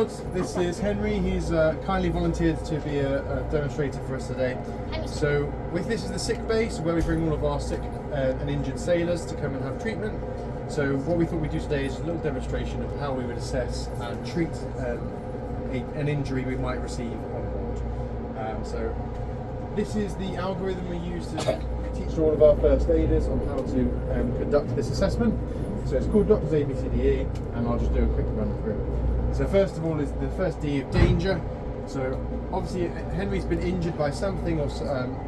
This is Henry. He's kindly volunteered to be a demonstrator for us today. So this is the sick bay, so where we bring all of our sick and injured sailors to come and have treatment. So what we thought we'd do today is a little demonstration of how we would assess and treat an injury we might receive on board. So this is the algorithm we use to teach all of our first aiders on how to conduct this assessment. So it's called Doctor's ABCDE, and I'll just do a quick run through. So first of all is the first D of danger. So obviously Henry's been injured by something, or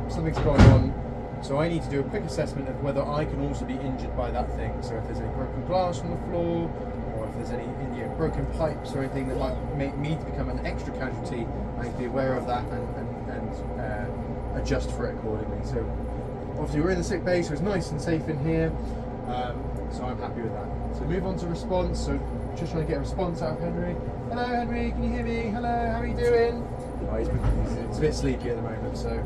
something's gone on. So I need to do a quick assessment of whether I can also be injured by that thing. So if there's any broken glass on the floor, or if there's any broken pipes or anything that might make me to become an extra casualty, I need to be aware of that and adjust for it accordingly. So obviously we're in the sick bay, so it's nice and safe in here. So I'm happy with that. So move on to response. So just trying to get a response out of Henry. Hello Henry, can you hear me? Hello, how are you doing? Oh, he's a bit sleepy at the moment. So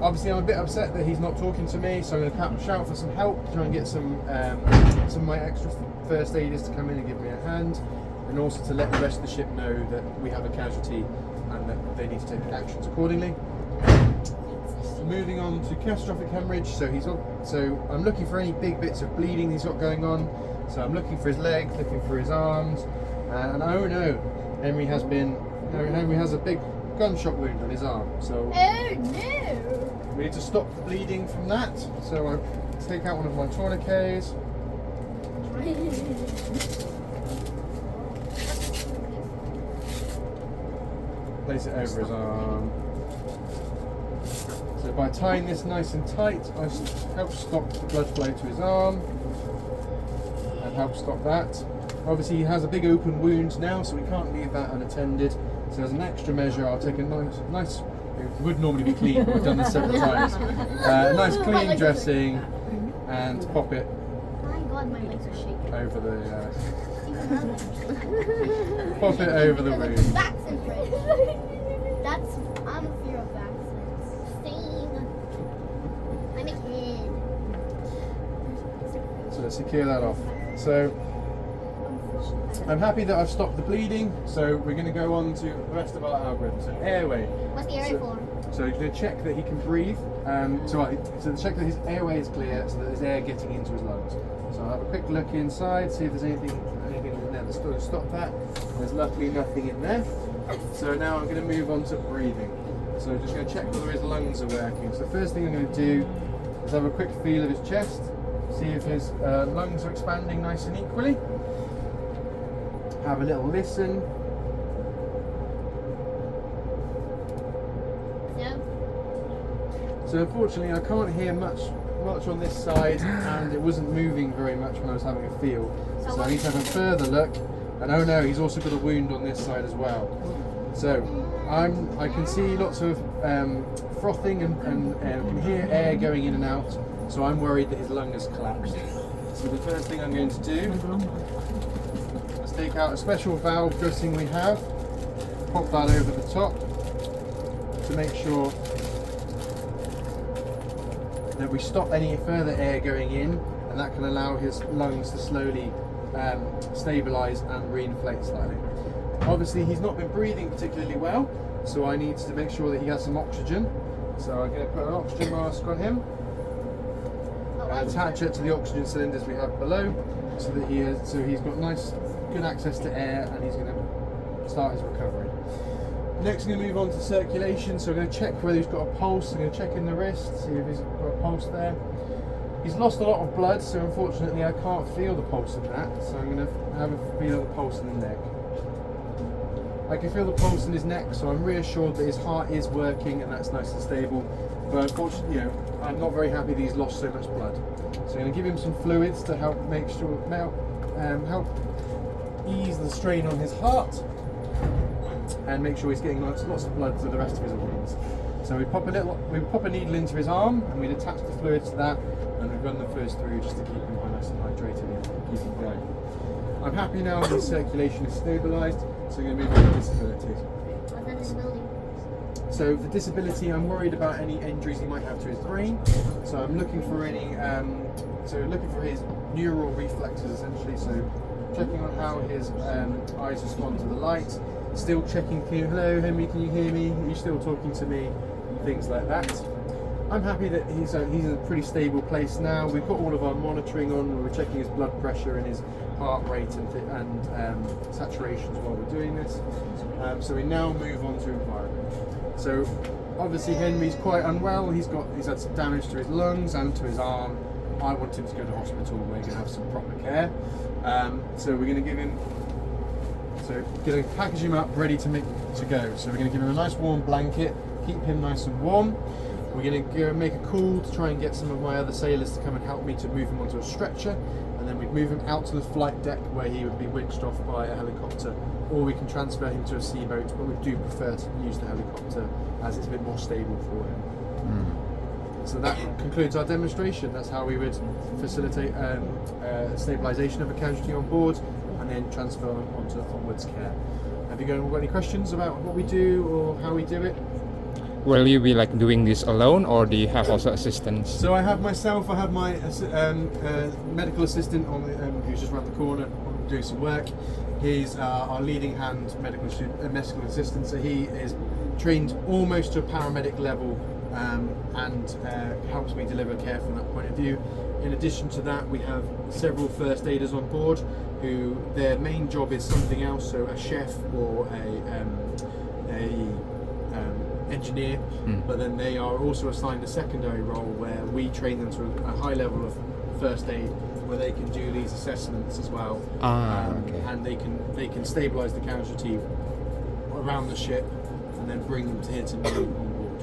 obviously I'm a bit upset that he's not talking to me. So I'm going to shout for some help, try and get some of my extra first aiders to come in and give me a hand, and also to let the rest of the ship know that we have a casualty and that they need to take actions accordingly. Moving on to catastrophic hemorrhage. So I'm looking for any big bits of bleeding he's got going on. So I'm looking for his legs, looking for his arms, and oh no, Henry has a big gunshot wound on his arm. So oh no, we need to stop the bleeding from that. So I take out one of my tourniquets. Place it over his arm. So by tying this nice and tight, I help stop the blood flow to his arm and help stop that. Obviously he has a big open wound now, so we can't leave that unattended. So as an extra measure, I'll take a nice, it would normally be clean, but we've done this several times. A nice clean dressing and pop it over the pop it over the wound. Vaccine free. That's, I'm a fear of vaccines. Same. I'm a kid. So secure that off. So I'm happy that I've stopped the bleeding. So we're going to go on to the rest of our algorithm. So airway. What's the airway for? So you're going to check that he can breathe. So check that his airway is clear, so that there's air getting into his lungs. So I'll have a quick look inside, see if there's anything in there that's going to stop that. There's luckily nothing in there. So now I'm going to move on to breathing. So I'm just going to check whether his lungs are working. So the first thing I'm going to do is have a quick feel of his chest, see if his lungs are expanding nice and equally. Have a little listen. So unfortunately I can't hear much on this side, and it wasn't moving very much when I was having a feel. So I need to have a further look. And oh no, he's also got a wound on this side as well. So I can see lots of frothing and can hear air going in and out. So I'm worried that his lung has collapsed. So the first thing I'm going to do is take out a special valve dressing we have, pop that over the top to make sure that we stop any further air going in, and that can allow his lungs to slowly stabilise and reinflate slightly. Obviously he's not been breathing particularly well, so I need to make sure that he has some oxygen. So I'm going to put an oxygen mask on him and attach it to the oxygen cylinders we have below, so that he's got nice good access to air, and he's going to start his recovery. Next, I'm going to move on to circulation. So I'm going to check whether he's got a pulse. I'm going to check in the wrist, see if he's got a pulse there. He's lost a lot of blood, so unfortunately I can't feel the pulse in that. So I'm going to have a feel of the pulse in the neck. I can feel the pulse in his neck, so I'm reassured that his heart is working and that's nice and stable. But unfortunately, I'm not very happy that he's lost so much blood. So I'm going to give him some fluids to help help ease the strain on his heart, and make sure he's getting lots of blood to the rest of his organs. So we pop a needle into his arm, and we attach the fluids to that, and we run the fluids through just to keep him nice and hydrated and keep him going. I'm happy now that his circulation is stabilised, so we're going to move on to disabilities. What's that disability? So for disability, I'm worried about any injuries he might have to his brain. So I'm looking for any, looking for his neural reflexes essentially. So checking on how his eyes respond to the light, still checking, hello Henry, can you hear me? Are you still talking to me? Things like that. I'm happy that he's in a pretty stable place now. We've got all of our monitoring on. We're checking his blood pressure and his heart rate and saturations while we're doing this. So we now move on to environment. So obviously Henry's quite unwell. He's had some damage to his lungs and to his arm. I want him to go to hospital. We're going to have some proper care. So we're going to give him. So going to package him up, ready to go. So we're going to give him a nice warm blanket, keep him nice and warm. We're going to go make a call to try and get some of my other sailors to come and help me to move him onto a stretcher, and then we'd move him out to the flight deck where he would be winched off by a helicopter, or we can transfer him to a seaboat, but we do prefer to use the helicopter as it's a bit more stable for him. So that concludes our demonstration. That's how we would facilitate stabilisation of a casualty on board and then transfer onto onwards care. Have you got any questions about what we do or how we do it? Will you be like doing this alone, or do you have also assistants? So I have myself, I have my medical assistant on who's just around the corner doing some work. He's our leading hand medical assistant, so he is trained almost to a paramedic level and helps me deliver care from that point of view. In addition to that, we have several first aiders on board who their main job is something else, so a chef or a engineer, but then they are also assigned a secondary role where we train them to a high level of first aid, where they can do these assessments as well, okay. and they can stabilise the casualty around the ship and then bring them here to me on board,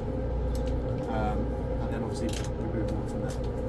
and then obviously we move on from there.